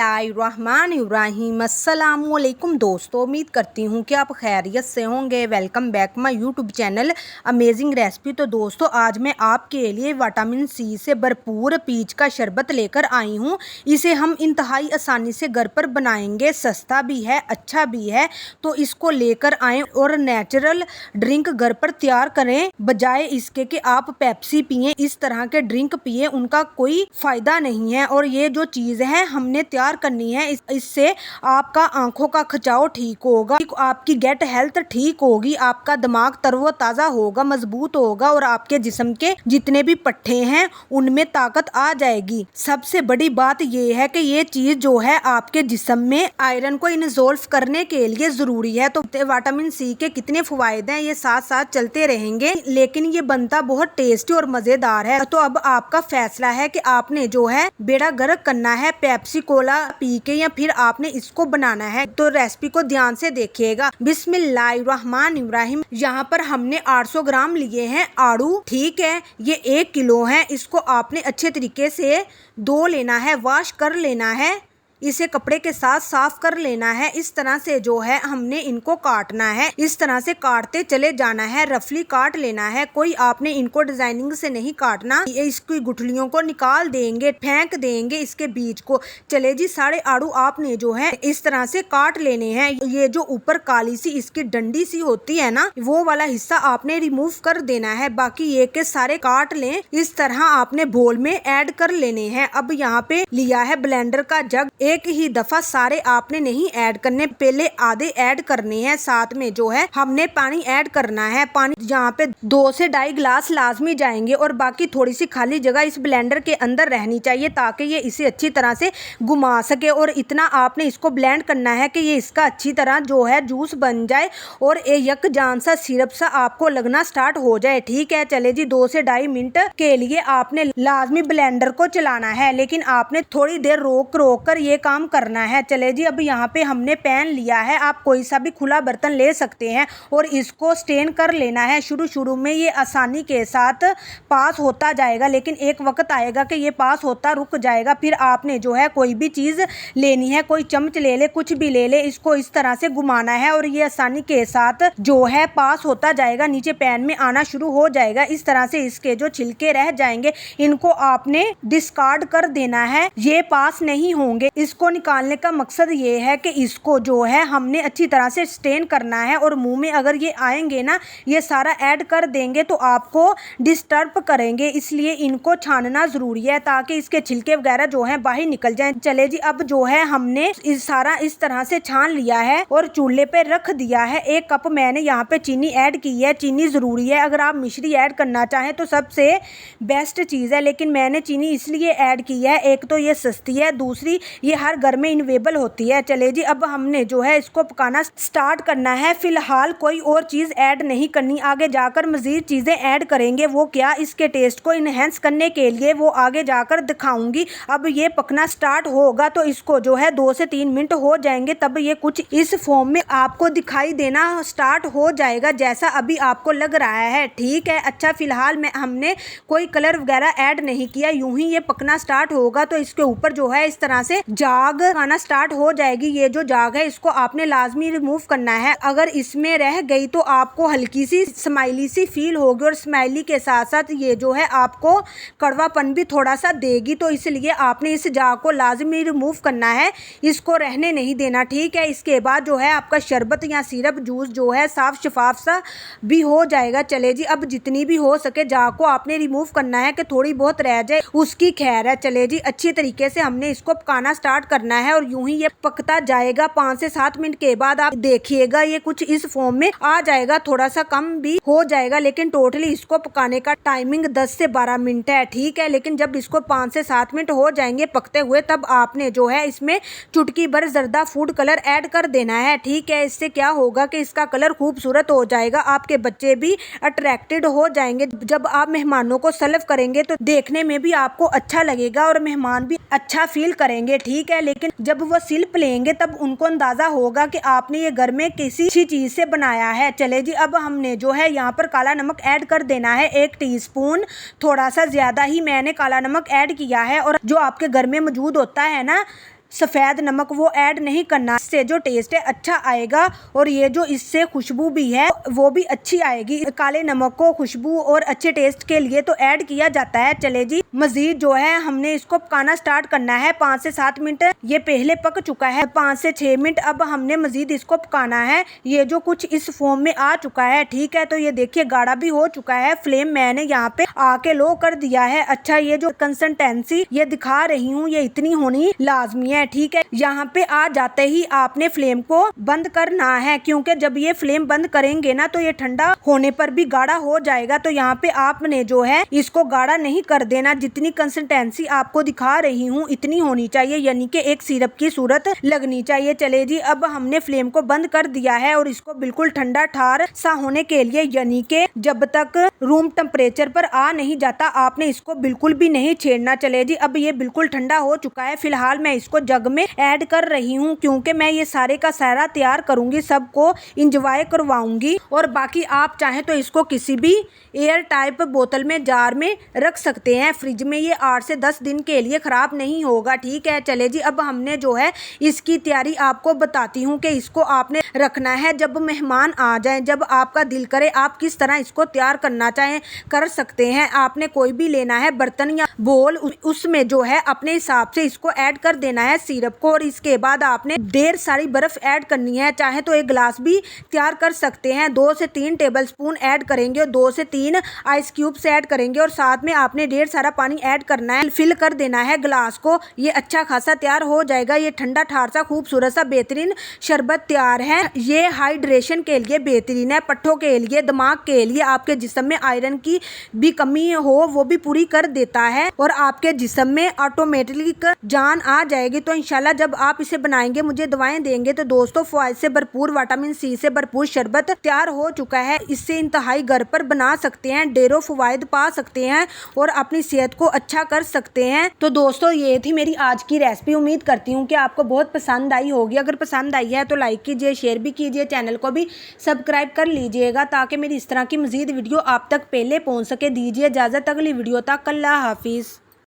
बिस्मिल्लाहिर्रहमानिर्रहीम। अस्सलामुअलैकुम दोस्तों, उम्मीद करती हूँ कि आप खैरियत से होंगे। Welcome back my YouTube channel amazing recipe. तो दोस्तों, आज मैं आपके लिए विटामिन सी से भरपूर पीच का शरबत लेकर आई हूँ। इसे हम इंतहाई आसानी से घर पर बनाएंगे, सस्ता भी है, अच्छा भी है। तो इसको लेकर आएँ और नेचुरल ड्रिंक घर पर तैयार करें, बजाय इसके कि आप पेप्सी पिए। इस तरह के ड्रिंक पिए, उनका कोई फ़ायदा नहीं है। और ये जो चीज़ है हमने तैयार करनी है, इससे आपका आंखों का खिंचाव ठीक होगा, आपकी गेट हेल्थ ठीक होगी, आपका दिमाग तरोताज़ा होगा, मजबूत होगा और आपके जिस्म के जितने भी पट्टे हैं उनमें ताकत आ जाएगी। सबसे बड़ी बात ये है कि ये चीज़ जो है आपके जिस्म में आयरन को इनसॉल्व करने के लिए ज़रूरी है। तो विटामिन सी के कितने फ़वाइद हैं ये साथ साथ चलते रहेंगे, लेकिन ये बनता बहुत टेस्टी और मज़ेदार है। तो अब आपका फैसला है कि आपने जो है बेड़ा गर्क करना है पेप्सी कोला पी के, या फिर आपने इसको बनाना है। तो रेसिपी को ध्यान से देखिएगा। बिस्मिल्लाहिर्रहमानिर्रहीम। यहाँ पर हमने 800 ग्राम लिए हैं आड़ू, ठीक है। ये 1 किलो है। इसको आपने अच्छे तरीके से धो लेना है, वॉश कर लेना है, इसे कपड़े के साथ साफ कर लेना है। इस तरह से जो है हमने इनको काटना है, इस तरह से काटते चले जाना है, रफली काट लेना है। कोई आपने इनको डिजाइनिंग से नहीं काटना। ये इसकी गुठलियों को निकाल देंगे, फेंक देंगे इसके बीज को। चले जी, सारे आड़ू आपने जो है इस तरह से काट लेने हैं। ये जो ऊपर काली सी इसकी डंडी सी होती है ना, वो वाला हिस्सा आपने रिमूव कर देना है। बाकी ये के सारे काट लें। इस तरह आपने बोल में ऐड कर लेने हैं। अब यहाँ पे लिया है ब्लेंडर का जग। एक ही दफा सारे आपने नहीं ऐड करने, पहले आधे ऐड करने हैं। साथ में जो है हमने पानी ऐड करना है। पानी यहाँ पे 2 से 2.5 गिलास लाजमी जाएंगे और बाकी थोड़ी सी खाली जगह इस ब्लेंडर के अंदर रहनी चाहिए ताकि ये इसे अच्छी तरह से घुमा सके। और इतना आपने इसको ब्लेंड करना है कि ये इसका अच्छी तरह जो है जूस बन जाए और एक जान सा सिरप सा आपको लगना स्टार्ट हो जाए, ठीक है। चले जी, 2 से 2.5 मिनट के लिए आपने लाजमी ब्लेंडर को चलाना है, लेकिन आपने थोड़ी देर रोक कर ये काम करना है। चले जी, अब यहाँ पे हमने पैन लिया है। आप कोई सा भी खुला बर्तन ले सकते हैं और इसको स्टेन कर लेना है। शुरू में ये आसानी के साथ पास होता जाएगा, लेकिन एक वक्त आएगा कि ये पास होता रुक जाएगा। फिर आपने जो है कोई भी चीज़ लेनी है, कोई चम्मच ले ले, कुछ भी ले ले, इसको इस तरह से घुमाना है और ये आसानी के साथ जो है पास होता जाएगा, नीचे पैन में आना शुरू हो जाएगा। इस तरह से इसके जो छिलके रह जाएंगे इनको आपने डिस्कार्ड कर देना है, ये पास नहीं होंगे। इसको निकालने का मकसद ये है कि इसको जो है हमने अच्छी तरह से स्टेन करना है और मुंह में अगर ये आएंगे ना, ये सारा ऐड कर देंगे तो आपको डिस्टर्ब करेंगे, इसलिए इनको छानना जरूरी है ताकि इसके छिलके वगैरह जो है बाहर निकल जाएं। चले जी, अब जो है हमने सारा इस तरह से छान लिया है और चूल्हे पे रख दिया है। 1 कप मैंने यहाँ पे चीनी ऐड की है। चीनी जरूरी है, अगर आप मिश्री ऐड करना चाहें तो सबसे बेस्ट चीज़ है, लेकिन मैंने चीनी इसलिए ऐड की है, एक तो ये सस्ती है, दूसरी ये हर घर में अवेलेबल होती है। चले जी, अब हमने जो है इसको पकाना स्टार्ट करना है। फिलहाल कोई और चीज़ ऐड नहीं करनी, आगे जाकर मज़ीद चीज़ें ऐड करेंगे। वो क्या, इसके टेस्ट को इनहेंस करने के लिए वो आगे जाकर दिखाऊंगी। अब ये पकना स्टार्ट होगा तो इसको जो है 2 से 3 मिनट हो जाएंगे, तब ये कुछ इस फॉर्म में आपको दिखाई देना स्टार्ट हो जाएगा, जैसा अभी आपको लग रहा है, ठीक है। अच्छा, फिलहाल में हमने कोई कलर वगैरह ऐड नहीं किया, यूं ही ये पकना स्टार्ट होगा तो इसके ऊपर जो है इस तरह से जाग आना स्टार्ट हो जाएगी। ये जो जाग है इसको आपने लाजमी रिमूव करना है। अगर इसमें रह गई तो आपको हल्की सी स्माइली सी फील होगी और स्माइली के साथ साथ ये जो है आपको कड़वापन भी थोड़ा सा देगी, तो इसलिए आपने इस जाग को लाजमी रिमूव करना है, इसको रहने नहीं देना, ठीक है। इसके बाद जो है आपका शरबत या सिरप जूस जो है साफ शफाफ सा भी हो जाएगा। चले जी, अब जितनी भी हो सके जाग को आपने रिमूव करना है कि थोड़ी बहुत रह जाए उसकी खैर है। चले जी, अच्छी तरीके से हमने इसको पकाना स्टार्ट करना है और यूं ही ये पकता जाएगा। 5 से 7 मिनट के बाद आप देखिएगा ये कुछ इस फॉर्म में आ जाएगा, थोड़ा सा कम भी हो जाएगा, लेकिन टोटली इसको पकाने का टाइमिंग 10 से 12 मिनट है, ठीक है। लेकिन जब इसको 5 से 7 मिनट हो जाएंगे पकते हुए, तब आपने जो है इसमें चुटकी भर जर्दा फूड कलर ऐड कर देना है, ठीक है। इससे क्या होगा कि इसका कलर खूबसूरत हो जाएगा, आपके बच्चे भी अट्रैक्टेड हो जाएंगे। जब आप मेहमानों को सर्व करेंगे तो देखने में भी आपको अच्छा लगेगा और मेहमान भी अच्छा फील करेंगे, ठीक है। लेकिन जब वो सिल्प लेंगे तब उनको अंदाजा होगा कि आपने ये घर में किसी अच्छी चीज से बनाया है। चले जी, अब हमने जो है यहाँ पर काला नमक ऐड कर देना है, 1 टीस्पून, थोड़ा सा ज्यादा ही मैंने काला नमक ऐड किया है। और जो आपके घर में मौजूद होता है ना सफ़ेद नमक वो ऐड नहीं करना, इससे जो टेस्ट है अच्छा आएगा और ये जो इससे खुशबू भी है वो भी अच्छी आएगी। काले नमक को खुशबू और अच्छे टेस्ट के लिए तो ऐड किया जाता है। चले जी, मजीद जो है हमने इसको पकाना स्टार्ट करना है 5 से 7 मिनट। ये पहले पक चुका है 5 से 6 मिनट। अब हमने मजीद इसको पकाना है। ये जो कुछ इस फॉर्म में आ चुका है, ठीक है। तो ये देखिए गाढ़ा भी हो चुका है। फ्लेम मैंने यहाँ पे आके लो कर दिया है। अच्छा, ये जो कंसिस्टेंसी ये दिखा रही हूँ ये इतनी होनी लाजमी है, ठीक है। यहाँ पे आ जाते ही आपने फ्लेम को बंद करना है, क्योंकि जब ये फ्लेम बंद करेंगे ना तो ये ठंडा होने पर भी गाढ़ा हो जाएगा। तो यहाँ पे आपने जो है इसको गाढ़ा नहीं कर देना। जितनी कंसिस्टेंसी आपको दिखा रही हूँ इतनी होनी चाहिए, यानी कि एक सिरप की सूरत लगनी चाहिए। चले जी, अब हमने फ्लेम को बंद कर दिया है और इसको बिल्कुल ठंडा ठार सा होने के लिए, यानी कि जब तक रूम टेम्परेचर पर आ नहीं जाता आपने इसको बिल्कुल भी नहीं छेड़ना। चले जी, अब ये बिल्कुल ठंडा हो चुका है। फिलहाल मैं इसको जग में ऐड कर रही हूँ, क्योंकि मैं ये सारे का सारा तैयार करूंगी, सबको इंजॉय करवाऊंगी। और बाकी आप चाहें तो इसको किसी भी एयर टाइप बोतल में, जार में रख सकते हैं। फ्रिज में ये 8 से 10 दिन के लिए खराब नहीं होगा, ठीक है। चले जी, अब हमने जो है इसकी तैयारी आपको बताती हूँ कि इसको आपने रखना है जब मेहमान आ जाएं, जब आपका दिल करे आप किस तरह इसको तैयार करना चाहें कर सकते हैं। आपने कोई भी लेना है बर्तन या बोल, उसमें जो है अपने हिसाब से इसको ऐड कर देना है सिरप को। और इसके बाद आपने ढेर सारी बर्फ ऐड करनी है। चाहे तो एक गिलास भी तैयार कर सकते हैं। 2 से 3 टेबलस्पून ऐड करेंगे और 2 से 3 आइस क्यूब्स ऐड करेंगे और साथ में आपने ढेर सारा पानी ऐड करना है। फिल कर देना है गिलास को। ये अच्छा खासा तैयार हो जाएगा। ये ठंडा ठार सा खूबसूरत सा बेहतरीन शरबत तैयार है। ये हाइड्रेशन के लिए बेहतरीन है, पट्ठों के लिए, दिमाग के लिए, आपके जिस्म में आयरन की भी कमी हो वो भी पूरी कर देता है और आपके जिस्म में ऑटोमेटिकली जान आ जाएगी। तो इंशाल्लाह जब आप इसे बनाएंगे मुझे दुआएं देंगे। तो दोस्तों, फवाइद से भरपूर, विटामिन सी से भरपूर शरबत तैयार हो चुका है। इससे इंतहाई घर पर बना सकते हैं, ढेरों फवाइद पा सकते हैं और अपनी सेहत को अच्छा कर सकते हैं। तो दोस्तों, ये थी मेरी आज की रेसिपी। उम्मीद करती हूँ कि आपको बहुत पसंद आई होगी। अगर पसंद आई है तो लाइक कीजिए, शेयर भी कीजिए, चैनल को भी सब्सक्राइब कर लीजिएगा ताकि मेरी इस तरह की मजीद वीडियो आप तक पहले पहुँच सके। दीजिए इजाज़त, अगली वीडियो तक। अल्लाह हाफिज़।